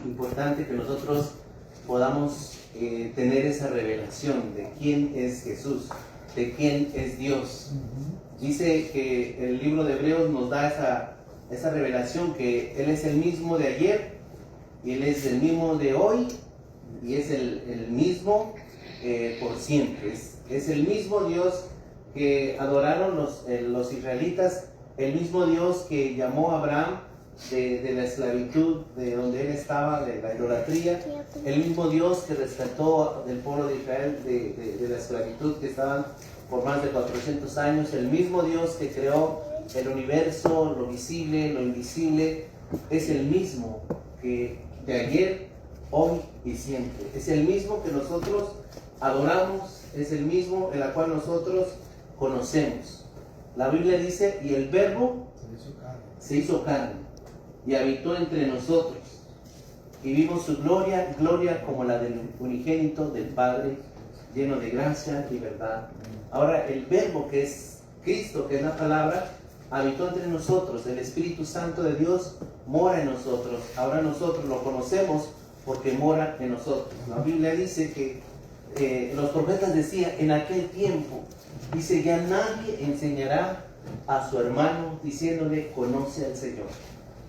Importante que nosotros podamos tener esa revelación de quién es Jesús, de quién es Dios. Dice que el libro de Hebreos nos da esa revelación, que Él es el mismo de ayer, y Él es el mismo de hoy, y es el mismo por siempre. Es el mismo Dios que adoraron los israelitas, el mismo Dios que llamó a Abraham de la esclavitud, de donde él estaba, de la idolatría, el mismo Dios que rescató del pueblo de Israel de la esclavitud que estaban por más de 400 años, el mismo Dios que creó el universo, lo visible, lo invisible, es el mismo que de ayer, hoy y siempre. Es el mismo que nosotros adoramos, es el mismo en la cual nosotros conocemos. La Biblia dice, y el Verbo se hizo carne y habitó entre nosotros, y vimos su gloria, gloria como la del unigénito del Padre, lleno de gracia y verdad. Ahora el Verbo, que es Cristo, que es la palabra, habitó entre nosotros. El Espíritu Santo de Dios mora en nosotros. Ahora nosotros lo conocemos porque mora en nosotros. La Biblia dice que los profetas decían, en aquel tiempo, dice, ya nadie enseñará a su hermano diciéndole, conoce al Señor,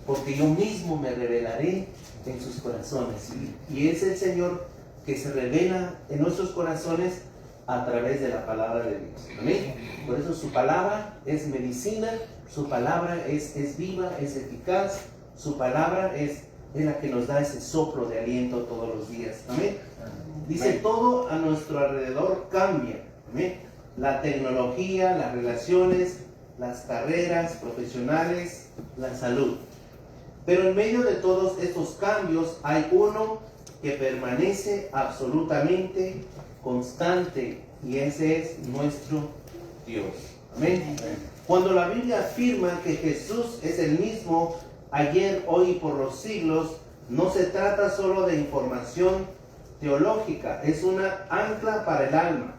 porque yo mismo me revelaré en sus corazones. Y es el Señor que se revela en nuestros corazones a través de la palabra de Dios. ¿Amén? Por eso su palabra es medicina, su palabra es viva, es eficaz, su palabra es la que nos da ese soplo de aliento todos los días. ¿Amén? Dice, todo a nuestro alrededor cambia. ¿Amén? La tecnología, las relaciones, las carreras profesionales, la salud. Pero en medio de todos estos cambios hay uno que permanece absolutamente constante, y ese es nuestro Dios. Amén. Cuando la Biblia afirma que Jesús es el mismo ayer, hoy y por los siglos, no se trata solo de información teológica, es una ancla para el alma.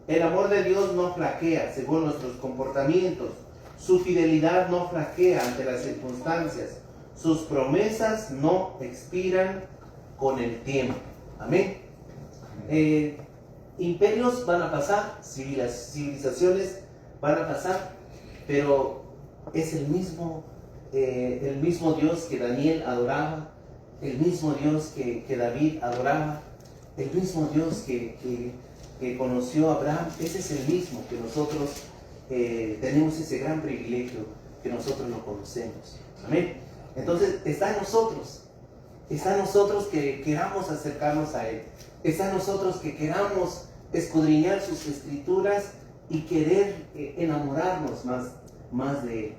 El amor de Dios no flaquea según nuestros comportamientos, su fidelidad no flaquea ante las circunstancias, sus promesas no expiran con el tiempo. Amén. Imperios van a pasar, civilizaciones van a pasar, pero es el mismo Dios que Daniel adoraba, el mismo Dios que David adoraba, el mismo Dios que conoció a Abraham. Ese es el mismo que nosotros tenemos ese gran privilegio, que nosotros lo conocemos. Amén. Entonces está en nosotros que queramos acercarnos a Él, está en nosotros que queramos escudriñar sus escrituras y querer enamorarnos más de Él.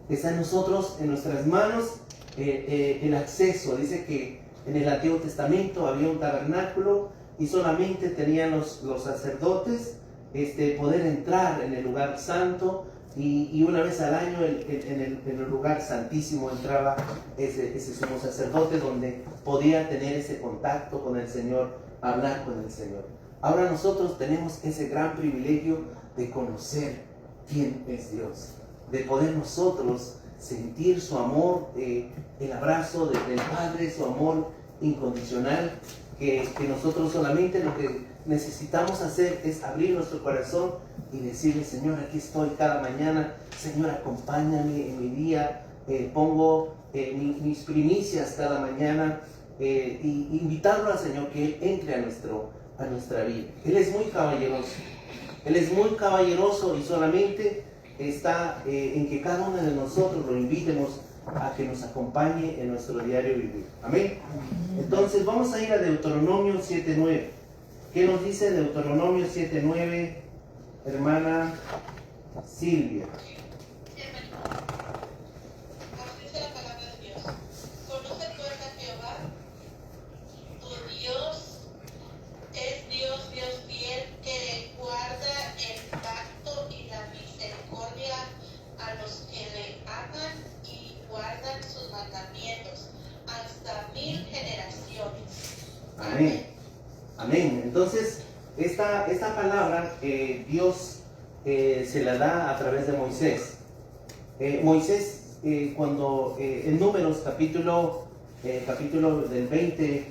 Está en nosotros, en nuestras manos, el acceso. Dice que en el Antiguo Testamento había un tabernáculo y solamente tenían los sacerdotes poder entrar en el lugar santo, y una vez al año en el lugar santísimo entraba ese sumo sacerdote, donde podía tener ese contacto con el Señor, hablar con el Señor. Ahora nosotros tenemos ese gran privilegio de conocer quién es Dios, de poder nosotros sentir su amor, el abrazo del Padre, su amor incondicional, que nosotros solamente lo que necesitamos hacer es abrir nuestro corazón y decirle, Señor, aquí estoy cada mañana, Señor, acompáñame en mi día, pongo mis primicias cada mañana, y invitarlo al Señor que Él entre a nuestra vida. Él es muy caballeroso, y solamente está en que cada uno de nosotros lo invitemos a que nos acompañe en nuestro diario vivir. Amén. Entonces vamos a ir a Deuteronomio 7:9. ¿Qué nos dice Deuteronomio 7:9, hermana Silvia? Dice la palabra de Dios: conoce pues a Jehová, tu Dios es Dios fiel, que guarda el pacto y la misericordia a los que le aman y guardan sus mandamientos hasta 1000 generaciones. Amén. Amén. Entonces, esta palabra Dios se la da a través de Moisés. Moisés, cuando en Números capítulo capítulo del 20,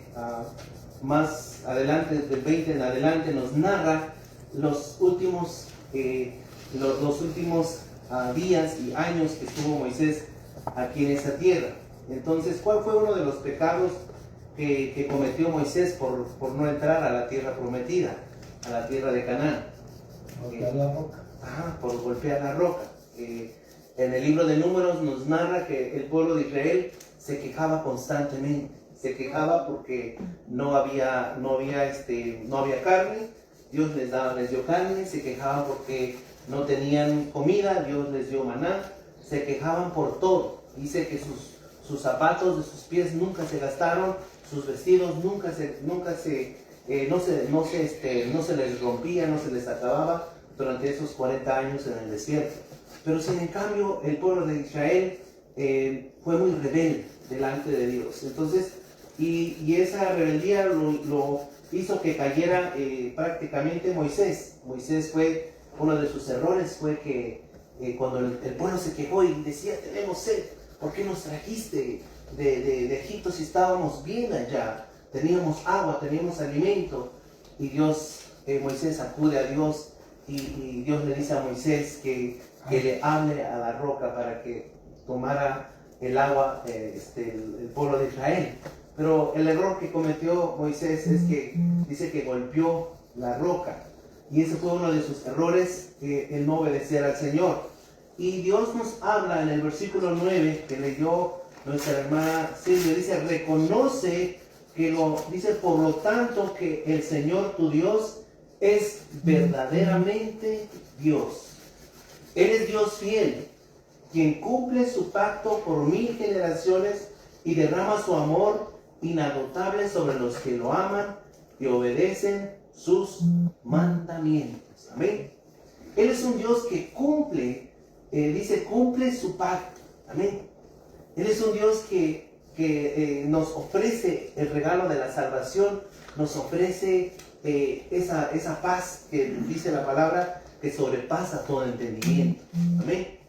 más adelante, del 20 en adelante, nos narra los últimos días y años que estuvo Moisés aquí en esa tierra. Entonces, ¿cuál fue uno de los pecados que cometió Moisés por no entrar a la tierra prometida, a la tierra de Canaán? Golpear la roca. Por golpear la roca. En el libro de Números nos narra que el pueblo de Israel se quejaba constantemente. Se quejaba porque no había carne. Dios les dio carne. Se quejaban porque no tenían comida. Dios les dio maná. Se quejaban por todo. Dice que sus zapatos de sus pies nunca se gastaron. Sus vestidos no se les rompía, no se les acababa durante esos 40 años en el desierto. Pero sin en cambio el pueblo de Israel fue muy rebelde delante de Dios. Entonces, y esa rebeldía lo hizo que cayera prácticamente Moisés. Moisés fue, uno de sus errores fue que cuando el pueblo se quejó y decía, tenemos sed, ¿por qué nos trajiste de Egipto si estábamos bien allá? Teníamos agua, teníamos alimento. Y Moisés acude a Dios y Dios le dice a Moisés que le hable a la roca para que tomara el agua el pueblo de Israel. Pero el error que cometió Moisés es que dice que golpeó la roca. Y ese fue uno de sus errores, el no obedecer al Señor. Y Dios nos habla en el versículo 9 que leyó nuestra hermana Silvia, dice, reconoce dice, por lo tanto que el Señor tu Dios es verdaderamente Dios. Él es Dios fiel, quien cumple su pacto por 1000 generaciones y derrama su amor inagotable sobre los que lo aman y obedecen sus mandamientos. Amén. Él es un Dios que cumple, cumple su pacto. Amén. Él es un Dios que nos ofrece el regalo de la salvación, nos ofrece esa paz que dice la palabra que sobrepasa todo entendimiento. Amén.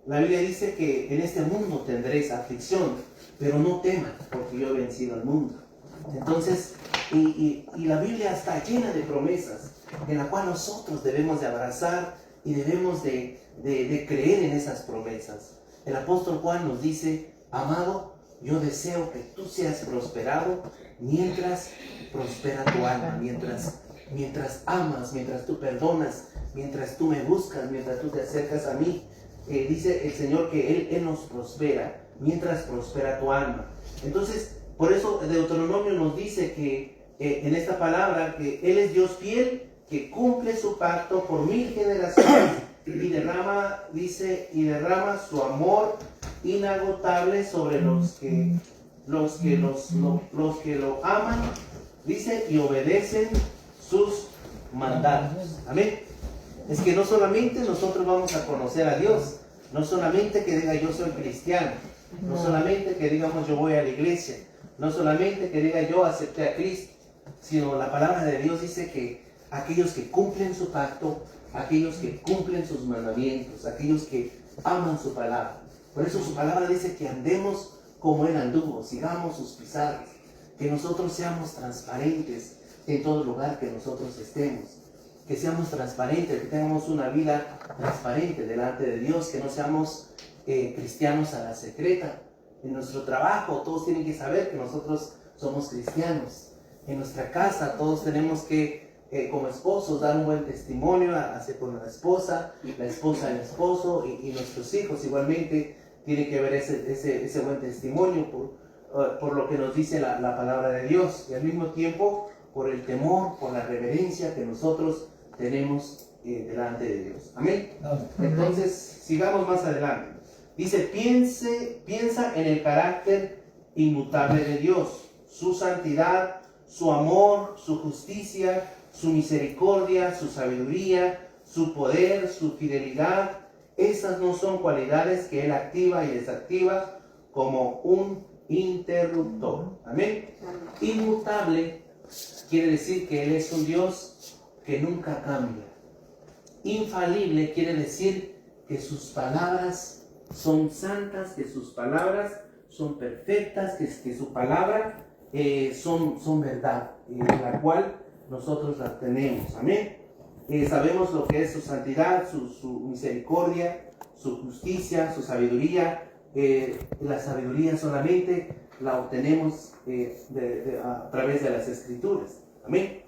La Biblia dice que en este mundo tendréis aflicción, pero no teman, porque yo he vencido al mundo. Entonces, y la Biblia está llena de promesas en la cual nosotros debemos de abrazar y debemos de creer en esas promesas. El apóstol Juan nos dice, amado, yo deseo que tú seas prosperado mientras prospera tu alma, mientras amas, mientras tú perdonas, mientras tú me buscas, mientras tú te acercas a mí. Dice el Señor que Él nos prospera mientras prospera tu alma. Entonces, por eso Deuteronomio nos dice que en esta palabra que Él es Dios fiel, que cumple su pacto por 1000 generaciones y derrama su amor inagotable sobre los que lo aman, dice, y obedecen sus mandatos. Amén. Es que no solamente nosotros vamos a conocer a Dios, no solamente que diga yo soy cristiano, no solamente que digamos yo voy a la iglesia, no solamente que diga yo acepté a Cristo, sino la palabra de Dios dice que aquellos que cumplen su pacto, aquellos que cumplen sus mandamientos, aquellos que aman su palabra. Por eso su palabra dice que andemos como Él anduvo, sigamos sus pisadas, que nosotros seamos transparentes en todo lugar que nosotros estemos, que seamos transparentes, que tengamos una vida transparente delante de Dios, que no seamos cristianos a la secreta. En nuestro trabajo todos tienen que saber que nosotros somos cristianos. En nuestra casa todos tenemos que, como esposos, dar un buen testimonio hacia con la esposa al esposo y nuestros hijos igualmente tienen que ver ese buen testimonio por lo que nos dice la palabra de Dios, y al mismo tiempo por el temor, por la reverencia que nosotros tenemos delante de Dios. Amén. Entonces, sigamos más adelante. Dice, piensa en el carácter inmutable de Dios, su santidad, su amor, su justicia, su misericordia, su sabiduría, su poder, su fidelidad. Esas no son cualidades que Él activa y desactiva como un interruptor. Amén. Inmutable quiere decir que Él es un Dios que nunca cambia. Infalible quiere decir que sus palabras son santas, que sus palabras son perfectas, que su palabra son verdad, la cual nosotros la tenemos. Amén. Sabemos lo que es su santidad, su misericordia, su justicia, su sabiduría. La sabiduría solamente la obtenemos a través de las Escrituras. Amén.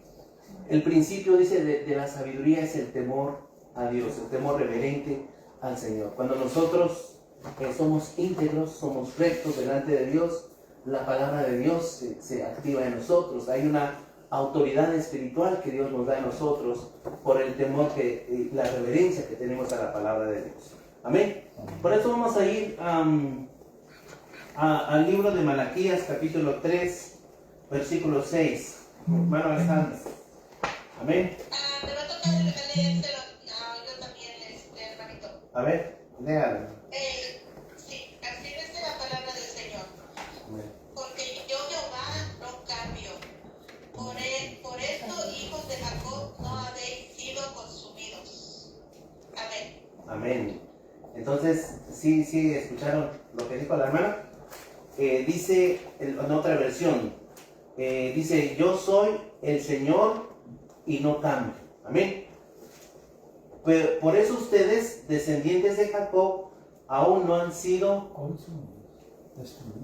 El principio, dice, de la sabiduría es el temor a Dios, el temor reverente al Señor. Cuando nosotros somos íntegros, somos rectos delante de Dios, la palabra de Dios se activa en nosotros. Hay una autoridad espiritual que Dios nos da a nosotros por el temor, la reverencia que tenemos a la palabra de Dios. Amén. Por eso vamos a ir al libro de Malaquías, capítulo 3, versículo 6. Hermano Alejandro. Amén. Me va a tocar leérselo yo también, hermanito. A ver, léalo. Sí, así dice la palabra del Señor. Amén. Porque yo, Jehová, no cambio. Por esto, hijos de Jacob, no habéis sido consumidos. Amén. Amén. Entonces, sí, escucharon lo que dijo la hermana. Dice en otra versión, dice, yo soy el Señor y no cambio. Amén. Pero por eso ustedes, descendientes de Jacob, aún no han sido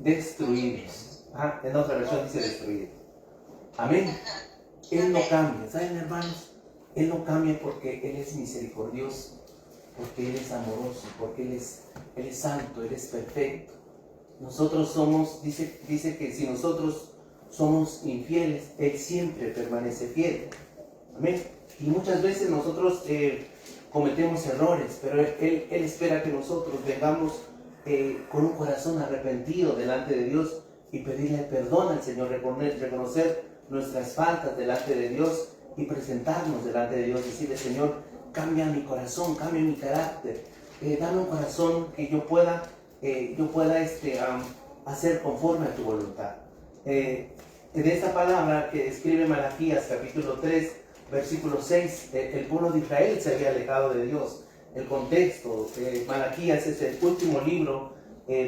destruidos. En otra versión dice destruidos. Amén. Él no cambia. ¿Saben, hermanos? Él no cambia porque Él es misericordioso, porque Él es amoroso, porque Él es santo, Él es perfecto. Nosotros somos, dice que si nosotros somos infieles, Él siempre permanece fiel. Amén. Y muchas veces nosotros cometemos errores, pero Él espera que nosotros vengamos con un corazón arrepentido delante de Dios y pedirle perdón al Señor, reconocer nuestras faltas delante de Dios y presentarnos delante de Dios, decirle, Señor, cambia mi corazón, cambia mi carácter, dame un corazón que yo pueda hacer conforme a tu voluntad. En esta palabra que escribe Malaquías capítulo 3, versículo 6, el pueblo de Israel se había alejado de Dios. El contexto, Malaquías es el último libro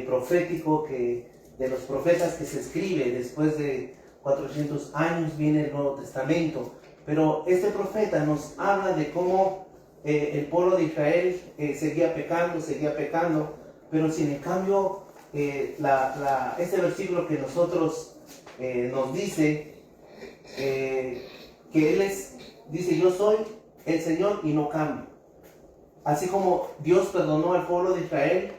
profético de los profetas que se escribe. Después de 400 años viene el Nuevo Testamento. Pero este profeta nos habla de cómo el pueblo de Israel seguía pecando, pero sin en cambio este versículo que nosotros nos dice que Él dice, yo soy el Señor y no cambio. Así como Dios perdonó al pueblo de Israel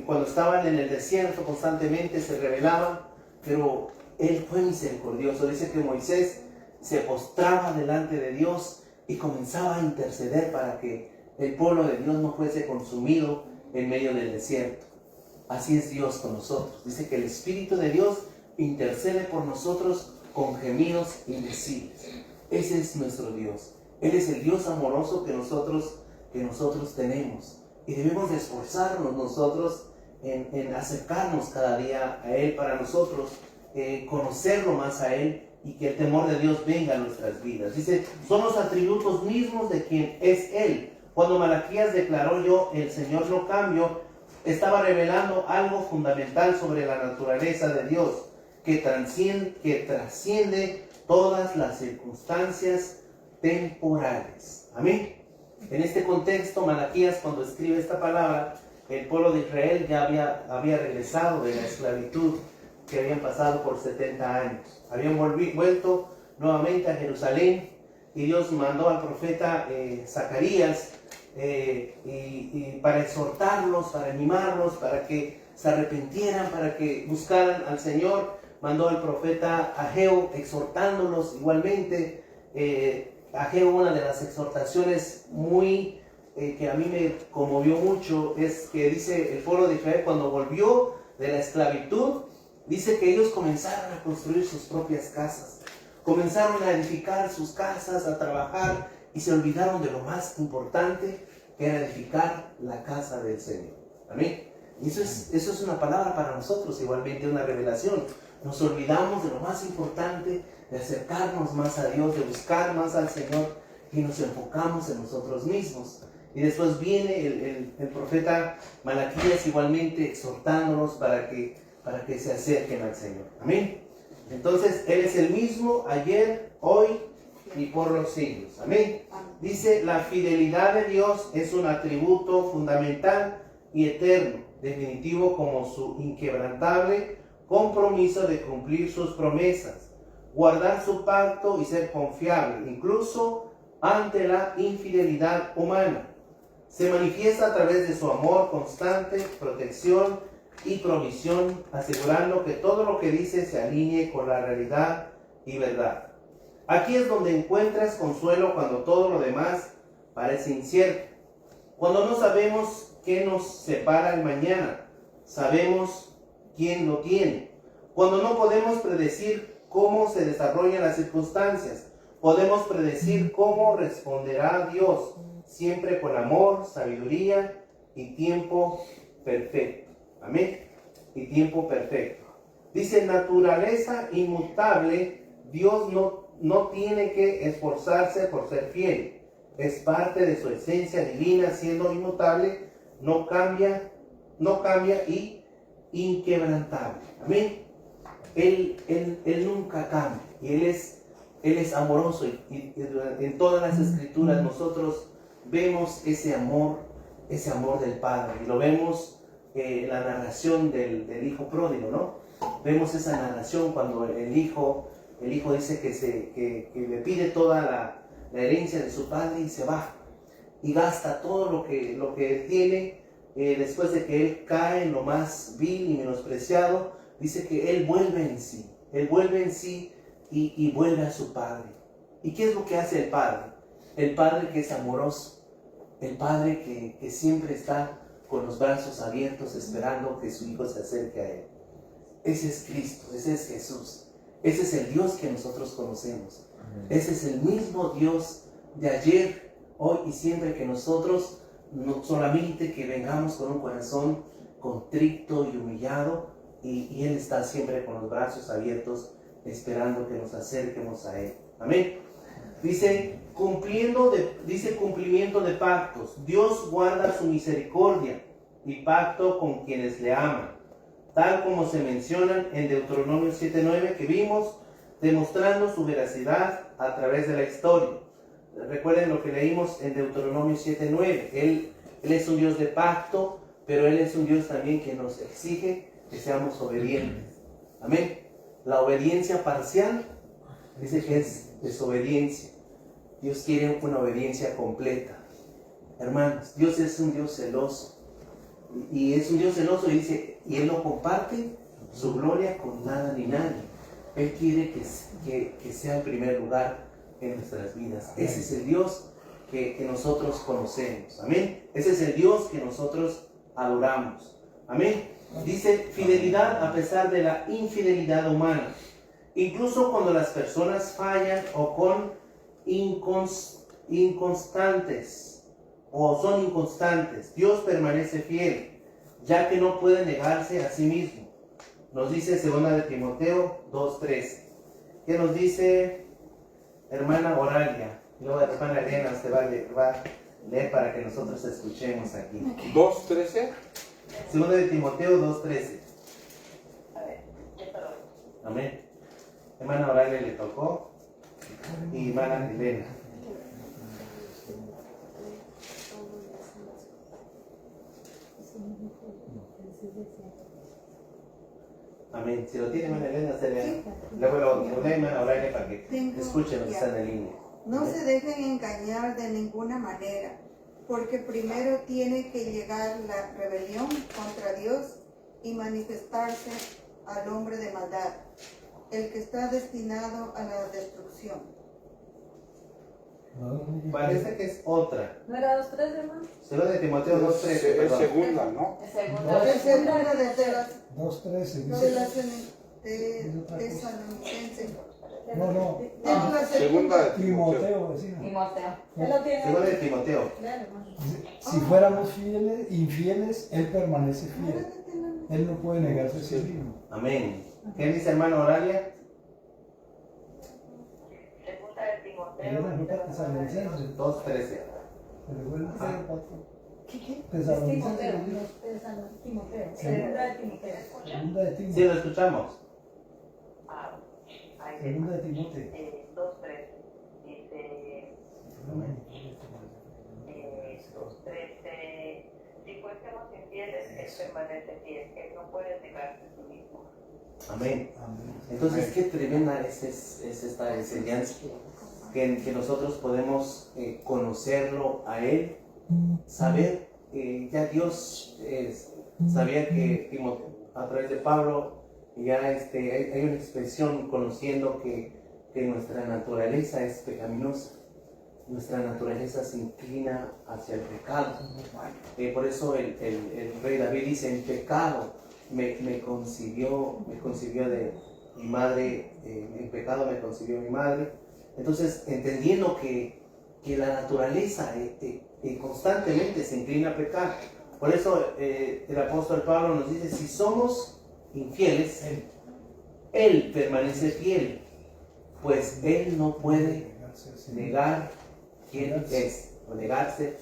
cuando estaban en el desierto, constantemente se rebelaban, pero Él fue misericordioso. Dice que Moisés se postraba delante de Dios y comenzaba a interceder para que el pueblo de Dios no fuese consumido en medio del desierto. Así es Dios con nosotros. Dice que el Espíritu de Dios intercede por nosotros con gemidos indecibles. Ese es nuestro Dios. Él es el Dios amoroso que nosotros tenemos. Y debemos de esforzarnos nosotros en acercarnos cada día a Él para nosotros conocerlo más a Él y que el temor de Dios venga a nuestras vidas. Dice, son los atributos mismos de quien es Él. Cuando Malaquías declaró yo, el Señor no cambio, estaba revelando algo fundamental sobre la naturaleza de Dios, que trasciende todas las circunstancias temporales. Amén. En este contexto, Malaquías, cuando escribe esta palabra, el pueblo de Israel ya había regresado de la esclavitud que habían pasado por 70 años. Habían vuelto nuevamente a Jerusalén y Dios mandó al profeta Zacarías y para exhortarlos, para animarlos, para que se arrepintieran, para que buscaran al Señor. Mandó al profeta Ageo exhortándolos igualmente. Ageo, una de las exhortaciones muy que a mí me conmovió mucho, es que dice el pueblo de Israel cuando volvió de la esclavitud, dice que ellos comenzaron a construir sus propias casas, comenzaron a edificar sus casas, a trabajar y se olvidaron de lo más importante, que era edificar la casa del Señor. Amén. Y eso es una palabra para nosotros, igualmente una revelación. Nos olvidamos de lo más importante, de acercarnos más a Dios, de buscar más al Señor y nos enfocamos en nosotros mismos. Y después viene el profeta Malaquías igualmente exhortándonos para que para que se acerquen al Señor. Amén. Entonces, Él es el mismo ayer, hoy y por los siglos. Amén. Dice, la fidelidad de Dios es un atributo fundamental y eterno, definitivo como su inquebrantable compromiso de cumplir sus promesas, guardar su pacto y ser confiable, incluso ante la infidelidad humana. Se manifiesta a través de su amor constante, protección y provisión, asegurando que todo lo que dice se alinee con la realidad y verdad. Aquí es donde encuentras consuelo cuando todo lo demás parece incierto. Cuando no sabemos qué nos separa el mañana, sabemos quién lo tiene. Cuando no podemos predecir cómo se desarrollan las circunstancias, podemos predecir cómo responderá Dios, siempre con amor, sabiduría y tiempo perfecto. Amén. Y tiempo perfecto. Dice, naturaleza inmutable, Dios no tiene que esforzarse por ser fiel. Es parte de su esencia divina, siendo inmutable, no cambia y inquebrantable. Amén. Él nunca cambia. Y Él es amoroso. Y en todas las escrituras nosotros vemos ese amor del Padre. Y lo vemos en la narración del hijo pródigo, ¿no? Vemos esa narración cuando el hijo dice que le pide toda la herencia de su padre y se va. Y gasta todo lo que tiene. Después de que él cae en lo más vil y menospreciado, dice que él vuelve en sí. Él vuelve en sí y vuelve a su padre. ¿Y qué es lo que hace el padre? El padre que es amoroso. El padre que siempre está con los brazos abiertos esperando que su hijo se acerque a él. Ese es Cristo, ese es Jesús. Ese es el Dios que nosotros conocemos. Ese es el mismo Dios de ayer, hoy y siempre, que nosotros no solamente que vengamos con un corazón contrito y humillado, y Él está siempre con los brazos abiertos esperando que nos acerquemos a Él. Amén. Dice cumplimiento de pactos. Dios guarda su misericordia y pacto con quienes le aman, tal como se mencionan en Deuteronomio 7:9 que vimos, demostrando su veracidad a través de la historia. Recuerden lo que leímos en Deuteronomio 7:9. Él es un Dios de pacto, pero Él es un Dios también que nos exige que seamos obedientes. Amén. La obediencia parcial dice que es desobediencia. Dios quiere una obediencia completa. Hermanos, Dios es un Dios celoso. Y es un Dios celoso y dice, y Él no comparte su gloria con nada ni nadie. Él quiere que sea el primer lugar en nuestras vidas. Ese es el Dios que nosotros conocemos. Amén. Ese es el Dios que nosotros adoramos. Amén. Dice fidelidad a pesar de la infidelidad humana. Incluso cuando las personas fallan o son inconstantes, Dios permanece fiel, ya que no puede negarse a sí mismo. Nos dice 2 de Timoteo 2:13. ¿Qué nos dice hermana Oralia? Y luego hermana Elena se va a leer para que nosotros escuchemos aquí. 2:13. 2 de Timoteo 2:13. A ver, perdón. Amén. Hermana Oralia le tocó y hermana Elena. Amén. Si lo tiene hermana Elena, se le luego lo lee hermana Oralia para que escuchen lo que está en línea. No se dejen engañar de ninguna manera, porque primero tiene que llegar la rebelión contra Dios y manifestarse al hombre de maldad, el que está destinado a la destrucción. Parece que es otra. ¿No era 2:13, hermano? 2 de Timoteo 2:13. Es perdón. segunda, ¿no? Es segunda. Es segunda de las 2:13 de dice. Tesalonicenses. No. Es la Segunda de Timoteo. Timoteo decía. Timoteo. Él lo tiene. 2 de Timoteo. Léalo, hermano. Dice, si fuéramos infieles, Él permanece fiel. Él no puede negarse a sí mismo. Amén. ¿Qué dice hermana Oralia? Segunda de Timoteo. Elena, no te Tesalonicenses. 2:13. Pero bueno, Tesalonicenses. Timoteo. Sí. Segunda de Timoteo. Segunda de Sí, Timoteo. lo escuchamos. Segunda de Timoteo. 2.13 dice, 2.13, si fuésemos infieles, Él permanece fiel, Él no puede negarse a sí mismo. Amén. Amén. Entonces, qué tremenda es esta enseñanza, que nosotros podemos conocerlo a Él, saber, ya Dios sabía que Timoteo, a través de Pablo, ya hay una expresión conociendo que nuestra naturaleza es pecaminosa, nuestra naturaleza se inclina hacia el pecado. Por eso el rey David dice, en pecado me concibió de mi madre, en pecado me concibió mi madre. Entonces, entendiendo que la naturaleza constantemente se inclina a pecar. Por eso el apóstol Pablo nos dice, si somos infieles, Él permanece fiel, pues Él no puede negar quién es, o negarse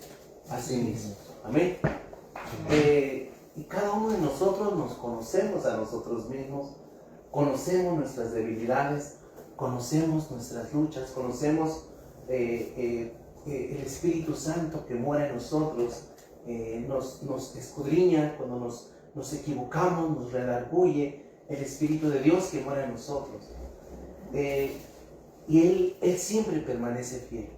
a sí mismo. Amén. Y cada uno de nosotros nos conocemos a nosotros mismos, conocemos nuestras debilidades, conocemos nuestras luchas, conocemos el Espíritu Santo que mora en nosotros, nos escudriña cuando nos equivocamos, nos redarguye el Espíritu de Dios que mora en nosotros. Y Él siempre permanece fiel.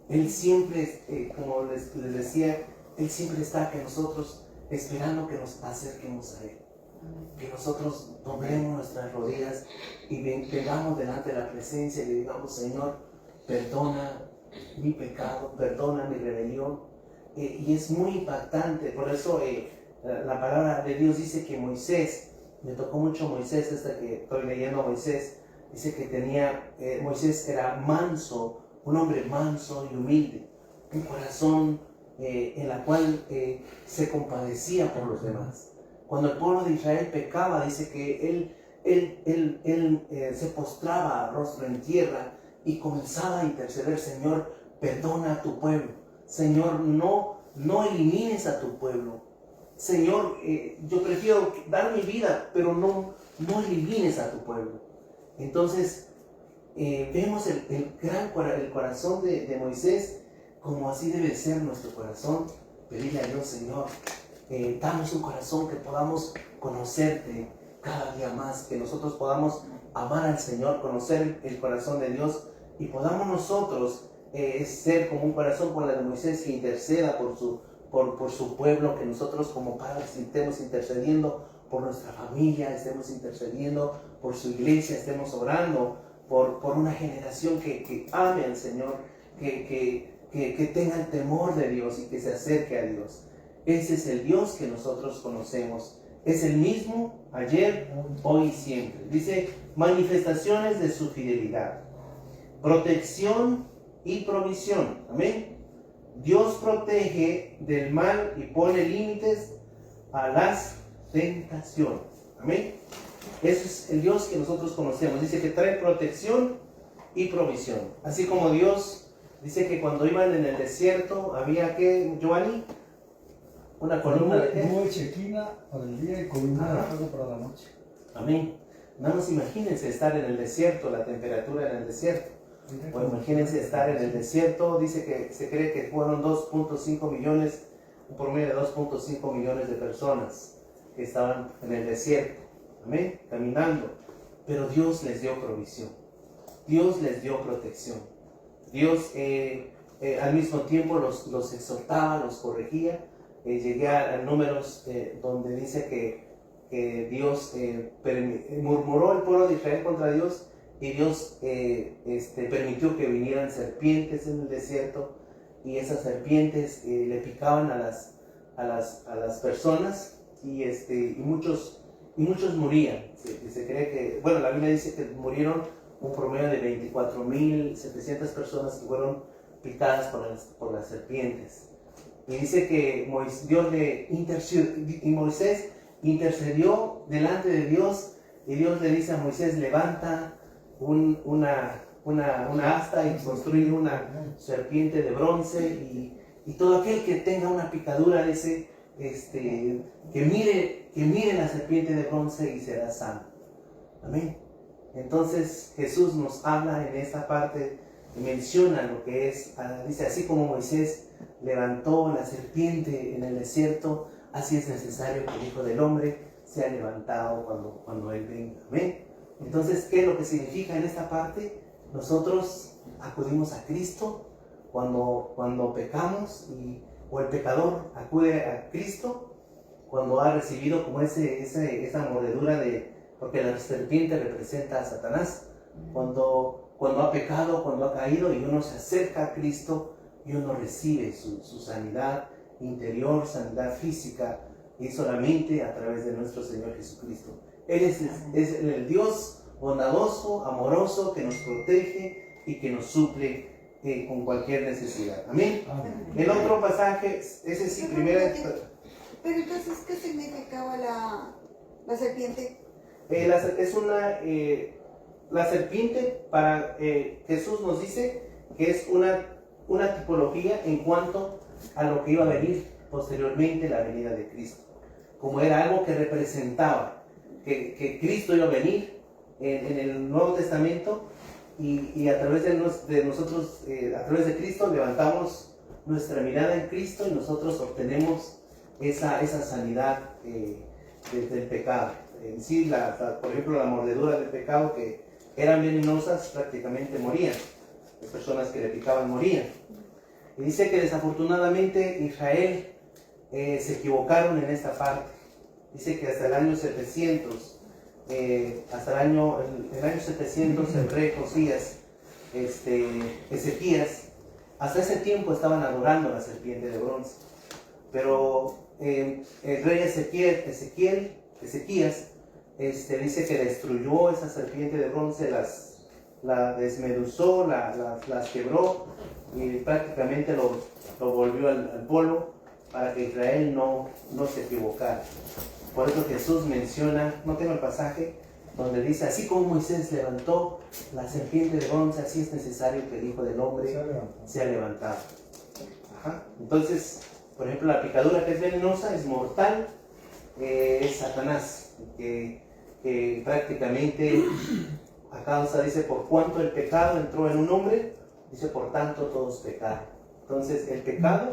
Él siempre, como les decía, Él siempre está con nosotros esperando que nos acerquemos a Él. Que nosotros doblemos nuestras rodillas y vengamos delante de la presencia y le digamos, Señor, perdona mi pecado, perdona mi rebelión. Y es muy impactante, por eso la palabra de Dios dice que Moisés, me tocó mucho Moisés, hasta que estoy leyendo a Moisés, dice que Moisés era manso, un hombre manso y humilde, un corazón en la cual se compadecía por los demás. Cuando el pueblo de Israel pecaba, dice que él se postraba rostro en tierra y comenzaba a interceder, Señor, perdona a tu pueblo, Señor, no elimines a tu pueblo, Señor, yo prefiero dar mi vida, pero no elimines a tu pueblo. Entonces, vemos el corazón de Moisés, como así debe ser nuestro corazón. Pedirle a Dios, Señor, danos un corazón que podamos conocerte cada día más, que nosotros podamos amar al Señor, conocer el corazón de Dios y podamos nosotros ser como un corazón como el de Moisés que interceda por su pueblo, que nosotros como padres estemos intercediendo por nuestra familia, estemos intercediendo por su iglesia, estemos orando por una generación que ame al Señor, que tenga el temor de Dios y que se acerque a Dios. Ese es el Dios que nosotros conocemos. Es el mismo ayer, hoy y siempre. Dice, manifestaciones de su fidelidad, protección y provisión. Amén. Dios protege del mal y pone límites a las tentaciones. Amén. Ese es el Dios que nosotros conocemos. Dice que trae protección y provisión. Así como Dios dice que cuando iban en el desierto había que, Giovanni, una columna de nube chequina para el día y columna de fuego para la noche. Amén. Nada más imagínense estar en el desierto, la temperatura en el desierto. O imagínense estar en el desierto. Dice que se cree que fueron 2.5 millones, un promedio de 2.5 millones de personas que estaban en el desierto. Amén. Caminando. Pero Dios les dio provisión. Dios les dio protección. Dios al mismo tiempo los exhortaba, los corregía. Llegué a números donde dice que Dios murmuró el pueblo de Israel contra Dios y Dios permitió que vinieran serpientes en el desierto y esas serpientes le picaban a las personas y muchos morían. Se cree que, bueno, la Biblia dice que murieron un promedio de 24.700 personas que fueron picadas por las serpientes. Y dice que Moisés intercedió delante de Dios y Dios le dice a Moisés, levanta una asta y construye una serpiente de bronce Y todo aquel que tenga una picadura de ese, que mire la serpiente de bronce y será sano. Amén. Entonces Jesús nos habla en esta parte y menciona lo que es, dice, así como Moisés levantó la serpiente en el desierto, así es necesario que el Hijo del Hombre sea levantado cuando Él venga. Amén. Entonces, ¿qué es lo que significa en esta parte? Nosotros acudimos a Cristo cuando pecamos, o el pecador acude a Cristo cuando ha recibido como esa mordedura porque la serpiente representa a Satanás. Cuando ha pecado, cuando ha caído y uno se acerca a Cristo y uno recibe su sanidad interior, sanidad física, y solamente a través de nuestro Señor Jesucristo. Él es el Dios bondadoso, amoroso, que nos protege y que nos suple con cualquier necesidad. Amén. Amén. El otro pasaje, ese sí, primera. Pero entonces, ¿qué significaba la serpiente? La serpiente, para Jesús nos dice que es una tipología en cuanto a lo que iba a venir posteriormente, la venida de Cristo. Como era algo que representaba que Cristo iba a venir en el Nuevo Testamento, y a través de nosotros, a través de Cristo, levantamos nuestra mirada en Cristo y nosotros obtenemos esa sanidad del pecado. En sí, por ejemplo, la mordedura del pecado, que eran venenosas, prácticamente morían. Las personas que le picaban morían. Y dice que desafortunadamente Israel se equivocaron en esta parte. Dice que hasta el año 700, el año 700, el rey Josías, Ezequías, hasta ese tiempo estaban adorando a la serpiente de bronce. Pero el rey Ezequías, dice que destruyó esa serpiente de bronce, la desmeduzó, las quebró y prácticamente lo volvió al polvo para que Israel no se equivocara. Por eso Jesús menciona, no tengo el pasaje, donde dice, así como Moisés levantó la serpiente de bronce, así es necesario que el Hijo del Hombre sea levantado. Ajá. Entonces, por ejemplo, la picadura que es venenosa, es mortal, es Satanás, que prácticamente a causa, dice, por cuanto el pecado entró en un hombre, dice, por tanto todos pecaron. Entonces, el pecado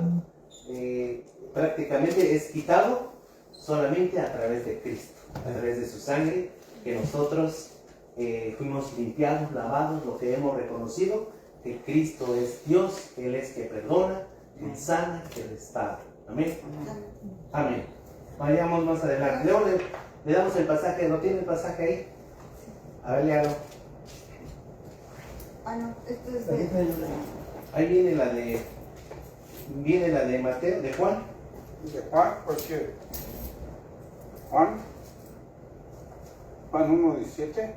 prácticamente es quitado solamente a través de Cristo, a través de su sangre, que nosotros fuimos limpiados, lavados, lo que hemos reconocido, que Cristo es Dios, Él es que perdona, que sana, que restaura. Amén. Amén. Vayamos más adelante. Luego le damos el pasaje. ¿No tiene el pasaje ahí? A ver, léalo. No, esto es de... Ahí viene la de Mateo, de Juan. ¿De Juan? ¿Por qué? Juan 1:17.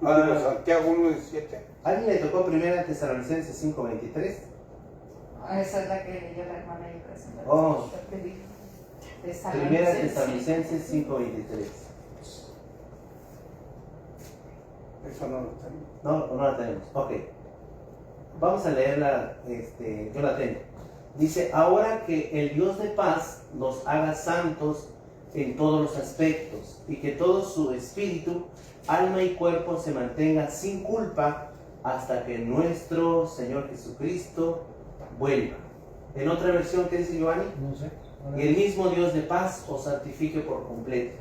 No, digo Santiago 1:17. ¿A alguien le tocó primera Tesalonicenses 5:23? Esa es la que leyó la hermana y presentó. Oh. Primera Tesalonicenses. Tesalonicenses 5:23. Eso no lo tengo. No la tenemos. Ok. Vamos a leerla, yo la tengo. Dice, ahora que el Dios de paz nos haga santos en todos los aspectos y que todo su espíritu, alma y cuerpo se mantenga sin culpa hasta que nuestro Señor Jesucristo vuelva. En otra versión, ¿qué dice Giovanni? No sé. Y el mismo Dios de paz os santifique por completo.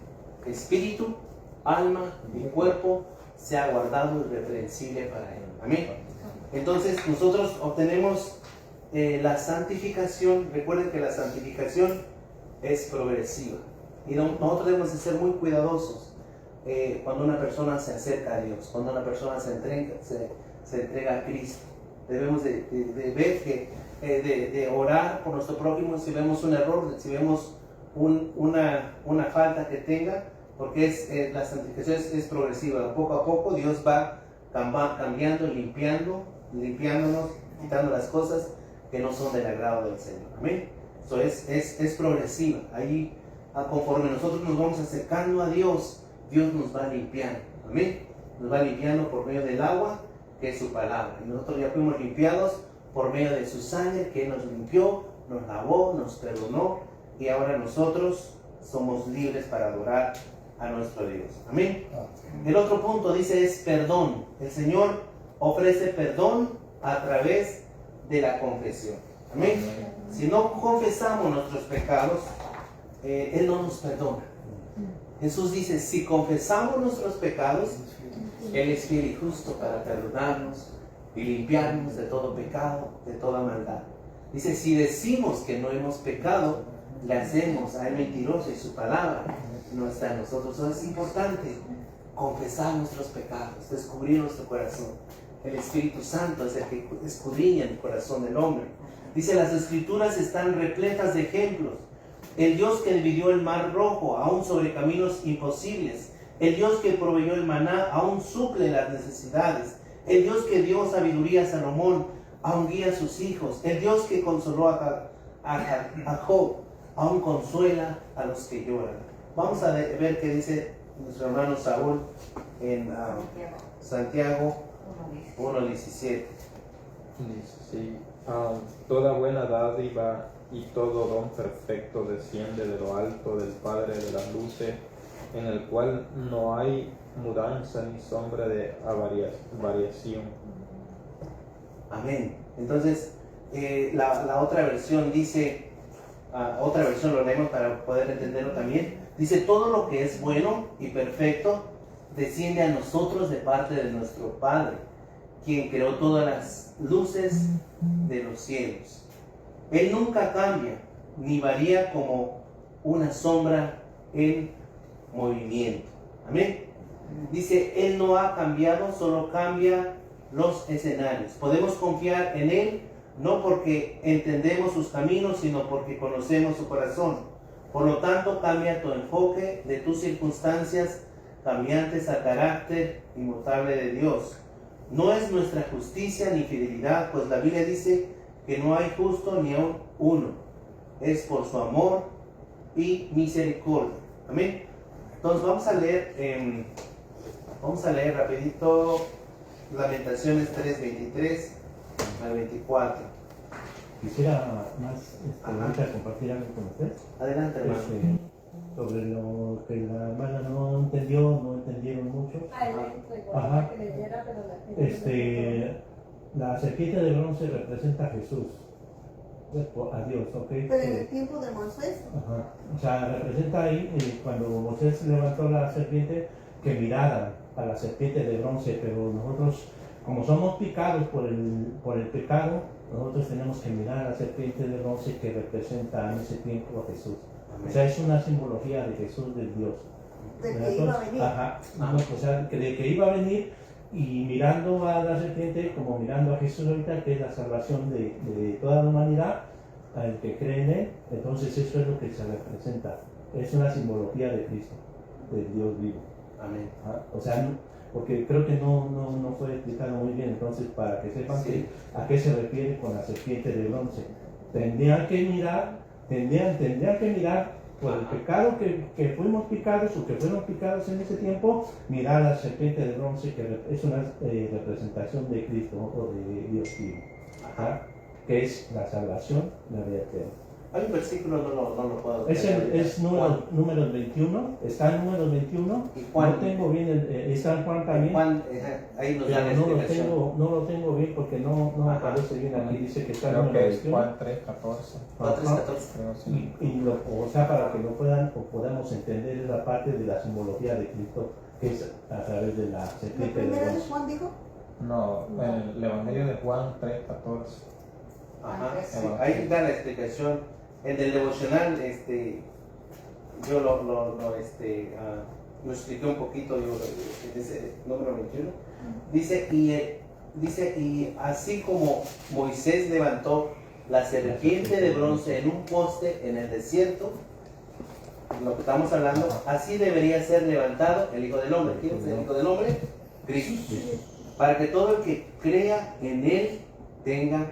Espíritu, alma y cuerpo sea guardado irreprensible para Él. Amén. Entonces nosotros obtenemos la santificación. Recuerden que la santificación es progresiva. Y nosotros debemos de ser muy cuidadosos cuando una persona se acerca a Dios, cuando una persona se entrega a Cristo. Debemos de ver que, de orar por nuestro prójimo si vemos un error, si vemos una falta que tenga, porque la santificación es progresiva. Poco a poco Dios va cambiando, limpiándonos, quitando las cosas que no son del agrado del Señor. Amén. Eso es progresiva. Ahí, conforme nosotros nos vamos acercando a Dios, Dios nos va limpiando. Amén. Nos va limpiando por medio del agua, que es su palabra. Y nosotros ya fuimos limpiados por medio de su sangre, que Él nos limpió, nos lavó, nos perdonó y ahora nosotros somos libres para adorar a nuestro Dios. Amén. El otro punto dice es perdón. El Señor ofrece perdón a través de la confesión. Amén. Si no confesamos nuestros pecados, Él no nos perdona. Jesús dice, si confesamos nuestros pecados, Él es fiel y justo para perdonarnos y limpiarnos de todo pecado, de toda maldad. Dice, si decimos que no hemos pecado, le hacemos a Él mentiroso y su palabra no está en nosotros. Entonces es importante confesar nuestros pecados, descubrir nuestro corazón. El Espíritu Santo es el que escudriña el corazón del hombre. Dice, las Escrituras están repletas de ejemplos. El Dios que dividió el mar rojo, aún sobre caminos imposibles. El Dios que proveyó el maná, aún suple las necesidades. El Dios que dio sabiduría a Salomón, aún guía a sus hijos. El Dios que consoló a Job, aún consuela a los que lloran. Vamos a ver qué dice nuestro hermano Saúl en Santiago 1:17. Sí, toda buena dádiva y todo don perfecto desciende de lo alto del Padre de las luces, en el cual no hay mudanza ni sombra de variación. Amén. Entonces, la otra versión dice, otra versión lo leemos para poder entenderlo también. Dice, todo lo que es bueno y perfecto desciende a nosotros de parte de nuestro Padre, quien creó todas las luces de los cielos. Él nunca cambia, ni varía como una sombra en movimiento. Amén. Dice, Él no ha cambiado, solo cambia los escenarios. Podemos confiar en Él, no porque entendemos sus caminos, sino porque conocemos su corazón. Por lo tanto, cambia tu enfoque de tus circunstancias cambiantes al carácter inmutable de Dios. No es nuestra justicia ni fidelidad, pues la Biblia dice que no hay justo ni aun uno. Es por su amor y misericordia. Amén. Entonces vamos a leer rapidito Lamentaciones 3:23 al 24. Quisiera más ahorita compartir algo con ustedes. Adelante, hermano. Sobre lo que la hermana no entendieron mucho. Ajá. La serpiente de bronce representa a Jesús, a Dios, ¿ok? Pero en el tiempo de Moisés. Ajá. O sea, representa ahí cuando Moisés levantó la serpiente, que mirara a la serpiente de bronce, pero nosotros, como somos picados por el pecado, nosotros tenemos que mirar a la serpiente de bronce que representa en ese tiempo a Jesús. Amén. O sea, es una simbología de Jesús, de Dios. De que iba a venir. Ajá. O sea, de que iba a venir, y mirando a la serpiente como mirando a Jesús ahorita, que es la salvación de toda la humanidad, al que cree en Él. Entonces eso es lo que se representa. Es una simbología de Cristo, de Dios vivo. Amén. O sea, porque creo que no fue explicado muy bien. Entonces, para que sepan a qué se refiere con la serpiente de bronce, tendrían que mirar por el pecado que fuimos picados o que fueron picados en ese tiempo, mirar a la serpiente de bronce, que es una representación de Cristo o de Dios vivo, que es la salvación, la vida eterna. Hay un versículo, no lo puedo Es número 21, está en número 21. ¿Y Juan? No tengo bien, está en Juan también. Juan, ahí nos da la Pero explicación. no lo tengo bien porque no me aparece bien aquí. Dice que está en Creo número que es 21. Juan 3:14. Juan 3:14. Creo sí. O sea, para que lo podamos entender esa parte de la simbología de Cristo, que es a través de la ¿La serpiente de primera de bronce. Juan dijo? No, el Evangelio de Juan 3:14. Ajá, sí, ahí da la explicación. En el devocional, yo lo expliqué un poquito, ese número 21. Dice, y así como Moisés levantó la serpiente de bronce en un poste en el desierto, lo que estamos hablando, así debería ser levantado el Hijo del Hombre. ¿Quién es el Hijo del Hombre? Cristo. Para que todo el que crea en Él tenga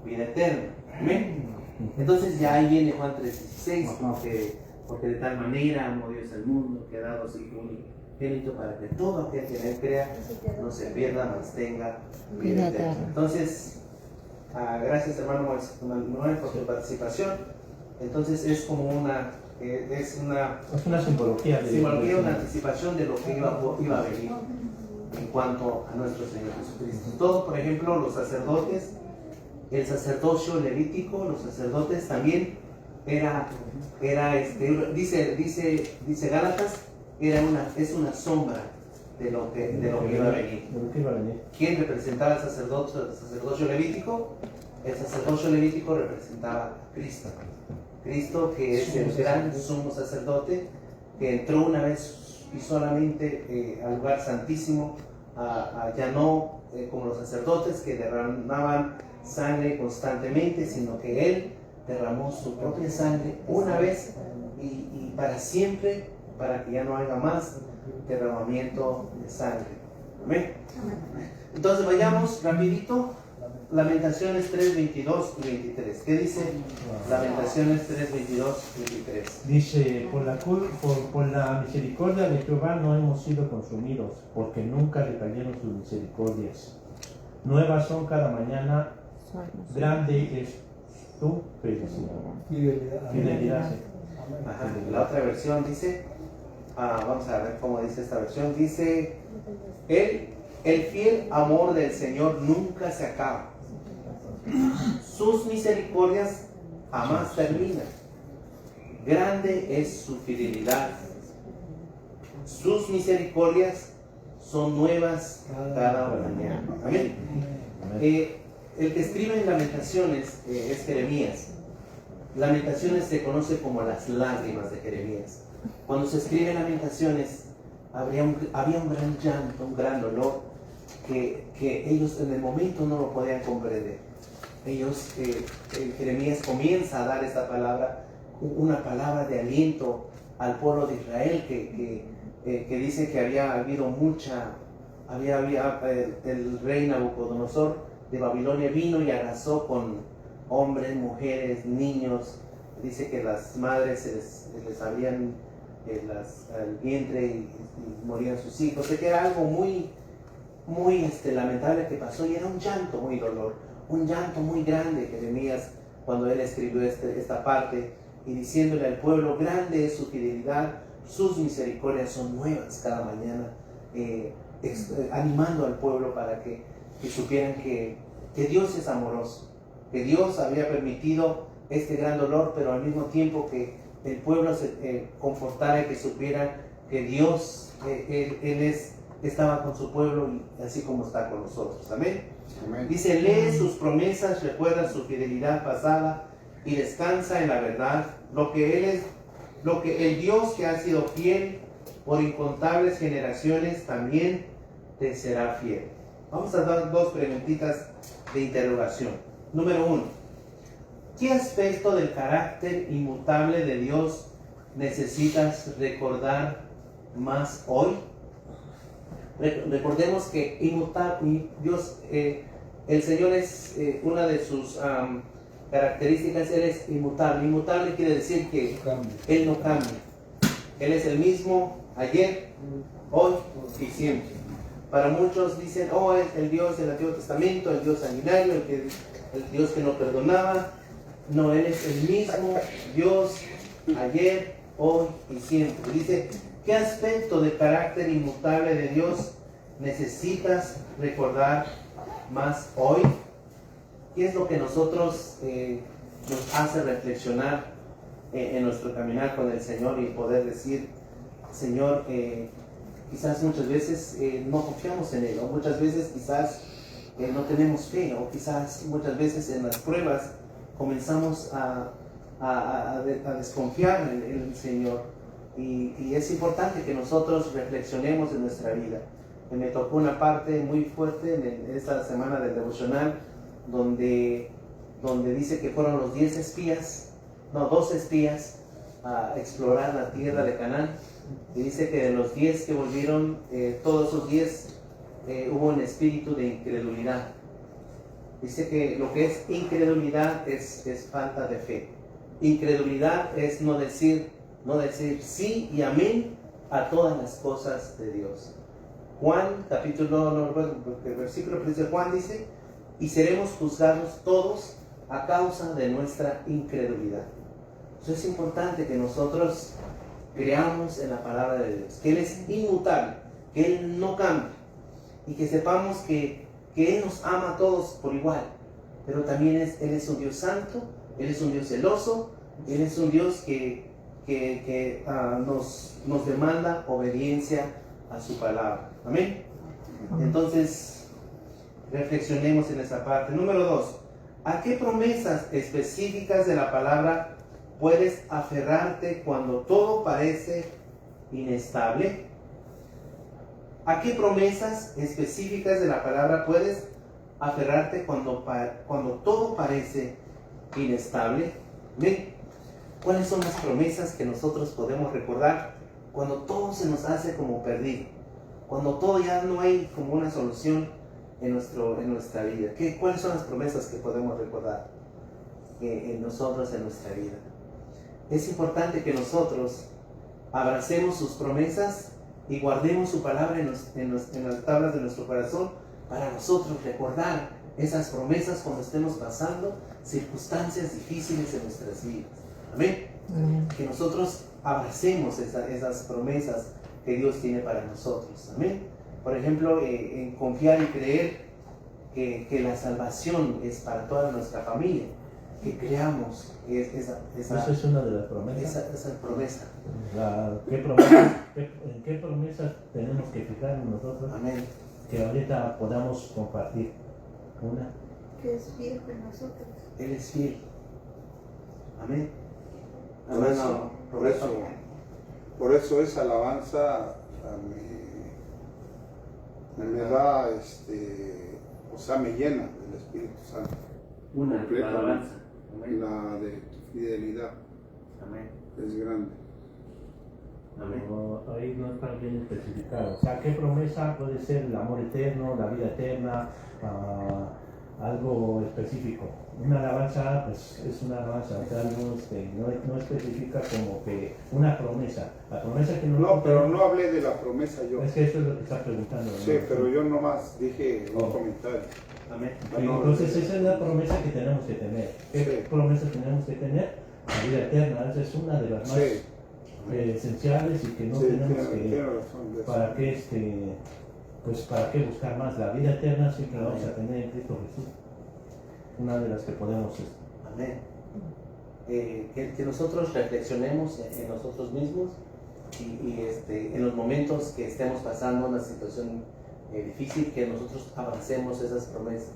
vida eterna. Amén. Entonces ya ahí viene Juan 3:16, porque de tal manera amó Dios al mundo que ha dado a su Hijo unigénito para que todo aquel que en Él crea no se pierda, mas tenga vida eterna. Entonces, Gracias, hermano Manuel, por tu participación. Entonces es como una simbología, una anticipación de lo que iba a venir en cuanto a nuestro Señor Jesucristo. Todo, por ejemplo, los sacerdotes, el sacerdocio levítico, los sacerdotes también dice Gálatas, es una sombra de lo que iba a venir. ¿Quién representaba el sacerdocio levítico? El sacerdocio levítico representaba a Cristo. Cristo, que es el gran sumo sacerdote, que entró una vez y solamente al lugar santísimo, ya no como los sacerdotes que derramaban sangre constantemente, sino que Él derramó su propia sangre una vez y para siempre, para que ya no haya más derramamiento de sangre. Amén. Entonces vayamos rapidito. Lamentaciones 3, 22 y 23. ¿Qué dice Lamentaciones 3, 22 y 23? Dice, por la misericordia de Jehová no hemos sido consumidos, porque nunca decayeron sus misericordias. Nuevas son cada mañana, grande es tu fidelidad. Ajá. La otra versión dice, vamos a ver cómo dice esta versión. Dice, el fiel amor del Señor nunca se acaba. Sus misericordias jamás terminan. Grande es su fidelidad. Sus misericordias son nuevas cada mañana. Amén. El que escribe en Lamentaciones es Jeremías. Lamentaciones se conoce como las lágrimas de Jeremías. Cuando se escribe Lamentaciones, había un gran llanto, un gran dolor que ellos en el momento no lo podían comprender. Jeremías comienza a dar esta palabra, una palabra de aliento al pueblo de Israel, que dice que había habido el rey Nabucodonosor de Babilonia vino y arrasó con hombres, mujeres, niños. Dice que las madres se les abrían el vientre y morían sus hijos. Que era algo muy lamentable que pasó, y era un llanto un llanto muy grande Jeremías cuando él escribió esta parte, y diciéndole al pueblo, grande es su fidelidad, sus misericordias son nuevas cada mañana, animando al pueblo para que supieran que Dios es amoroso, que Dios había permitido este gran dolor, pero al mismo tiempo que el pueblo se confortara y que supiera que Dios, Él estaba con su pueblo, y así como está con nosotros. Amén. Amén. Dice, lee sus promesas, recuerda su fidelidad pasada y descansa en la verdad. Lo que el Dios que ha sido fiel por incontables generaciones también te será fiel. Vamos a dar dos preguntitas de interrogación. Número 1. ¿Qué aspecto del carácter inmutable de Dios necesitas recordar más hoy? Recordemos que Dios, el Señor es una de sus características, Él es inmutable. Inmutable quiere decir que Él no cambia. Él es el mismo ayer, hoy y siempre. Para muchos dicen, es el Dios del Antiguo Testamento, el Dios sanguinario, el Dios que no perdonaba. No, Él es el mismo Dios ayer, hoy y siempre. Dice, ¿qué aspecto de carácter inmutable de Dios necesitas recordar más hoy? ¿Qué es lo que nosotros nos hace reflexionar en nuestro caminar con el Señor y poder decir, Señor, quizás muchas veces no confiamos en Él, o muchas veces quizás no tenemos fe, o quizás muchas veces en las pruebas comenzamos a desconfiar en el Señor? Y es importante que nosotros reflexionemos en nuestra vida. Me tocó una parte muy fuerte en esta semana del devocional, donde dice que fueron los 12 espías a explorar la tierra de Canaán, y dice que de los 10 que volvieron, todos esos 10 hubo un espíritu de incredulidad. Dice que lo que es incredulidad es falta de fe. Incredulidad es no decir sí y amén a todas las cosas de Dios. Juan, capítulo, no recuerdo el versículo, pero dice Juan, dice y seremos juzgados todos a causa de nuestra incredulidad. Entonces es importante que nosotros creamos en la palabra de Dios, que Él es inmutable, que Él no cambia, y que sepamos que Él nos ama a todos por igual, pero también Él es un Dios santo, Él es un Dios celoso, Él es un Dios que nos demanda obediencia a su palabra. Amén. Entonces, reflexionemos en esa parte. Número 2. ¿A qué promesas específicas de la palabra puedes aferrarte cuando todo parece inestable? ¿A qué promesas específicas de la palabra puedes aferrarte cuando todo parece inestable? ¿Bien? ¿Cuáles son las promesas que nosotros podemos recordar cuando todo se nos hace como perdido? Cuando todo ya no hay como una solución en nuestra vida. ¿Cuáles son las promesas que podemos recordar en nosotros en nuestra vida? Es importante que nosotros abracemos sus promesas y guardemos su palabra en las tablas de nuestro corazón para nosotros recordar esas promesas cuando estemos pasando circunstancias difíciles en nuestras vidas. Amén. Que nosotros abracemos esas promesas que Dios tiene para nosotros. Amén. Por ejemplo, en confiar y creer que la salvación es para toda nuestra familia. Que creamos esa es una de las promesas. Esa promesa. ¿En qué promesas tenemos que fijarnos nosotros? Amén. Que ahorita podamos compartir una. Que es fiel con nosotros. Él es fiel. Amén. Por eso esa alabanza me da, o sea, me llena del Espíritu Santo. Una alabanza. Amén. La de fidelidad. Amén. Es grande. Amén. No, ahí no está bien especificado. O sea, ¿qué promesa puede ser el amor eterno, la vida eterna, algo específico? Una alabanza, pues es una alabanza, o sea, algo no especifica como que una promesa. La promesa que No, pero no hablé de la promesa yo. Es que eso es lo que está preguntando. Sí, pero yo nomás dije un comentario. Amén. Sí, entonces esa es la promesa que tenemos que tener. ¿Qué promesa tenemos que tener? La vida eterna, esa es una de las más esenciales y que no tenemos que... ¿Para qué para qué buscar más? La vida eterna siempre la vamos a tener en Cristo Jesús. Una de las que podemos... Amén. Que nosotros reflexionemos en nosotros mismos y en los momentos que estemos pasando una situación difícil, que nosotros abracemos esas promesas.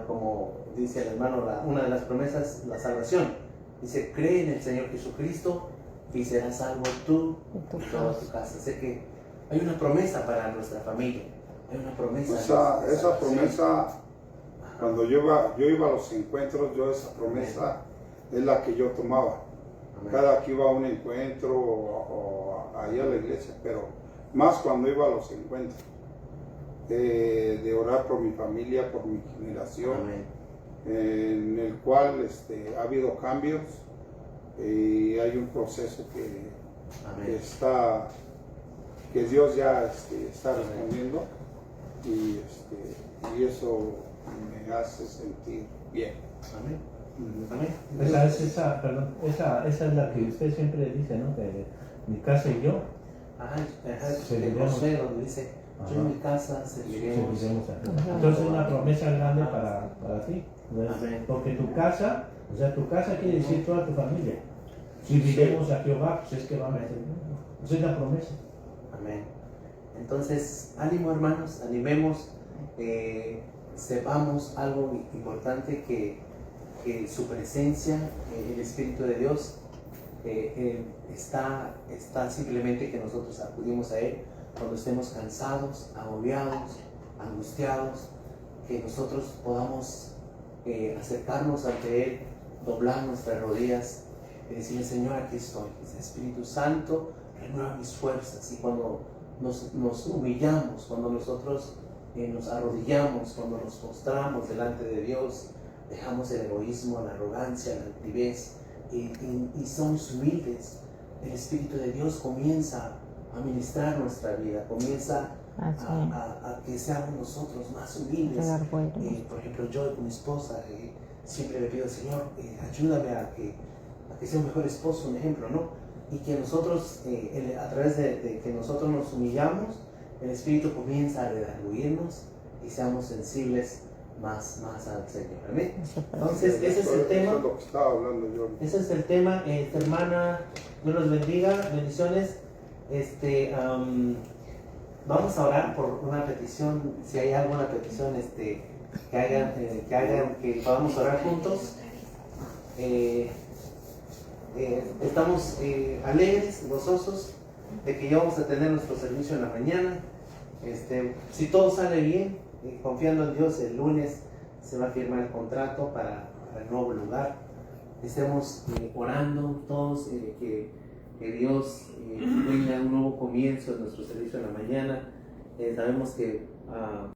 Como dice el hermano, una de las promesas, la salvación. Dice, cree en el Señor Jesucristo y serás salvo tú y toda tu casa. Sé que hay una promesa para nuestra familia. Hay una promesa. Esa promesa, cuando yo iba a los encuentros, esa promesa es la que yo tomaba. Amén. Cada que iba a un encuentro o allá a la iglesia, pero más cuando iba a los encuentros. De orar por mi familia, por mi generación. Amén. En el cual ha habido cambios y hay un proceso que Dios ya está respondiendo y eso me hace sentir bien. Amén. Amén. Esa es la que usted siempre dice, ¿no? Que mi casa y yo serviremos. Donde dice, yo en mi casa serviremos. Entonces es una promesa grande para ti. Porque tu casa quiere decir toda tu familia. Si vivimos a Jehová, pues es que vamos a servir. Esa es la promesa. Amén. Entonces, ánimo hermanos, animemos, sepamos algo importante, que su presencia, el Espíritu de Dios, está simplemente que nosotros acudimos a Él cuando estemos cansados, agobiados, angustiados, que nosotros podamos acercarnos ante Él, doblar nuestras rodillas y decirle, Señor, aquí estoy. Espíritu Santo, renueva mis fuerzas. Y cuando nos humillamos, cuando nosotros nos arrodillamos, cuando nos postramos delante de Dios, dejamos el egoísmo, la arrogancia, la altivez y somos humildes, el Espíritu de Dios comienza a ministrar nuestra vida, comienza a que seamos nosotros más humildes. Por ejemplo, yo con mi esposa siempre le pido al Señor, ayúdame a que sea un mejor esposo, un ejemplo, ¿no? Y que nosotros, a través de que nosotros nos humillamos, el Espíritu comienza a redarguirnos y seamos sensibles más al Señor. ¿Amén? Entonces, ese es el tema. Eso es lo que estaba hablando yo. Ese es el tema, hermana. Dios los bendiga, bendiciones. Vamos a orar por una petición, si hay alguna petición que podamos orar juntos. Estamos alegres, gozosos de que ya vamos a tener nuestro servicio en la mañana. Si todo sale bien, confiando en Dios, el lunes se va a firmar el contrato para el nuevo lugar. Estemos orando todos que Dios tenga un nuevo comienzo en nuestro servicio en la mañana. Sabemos que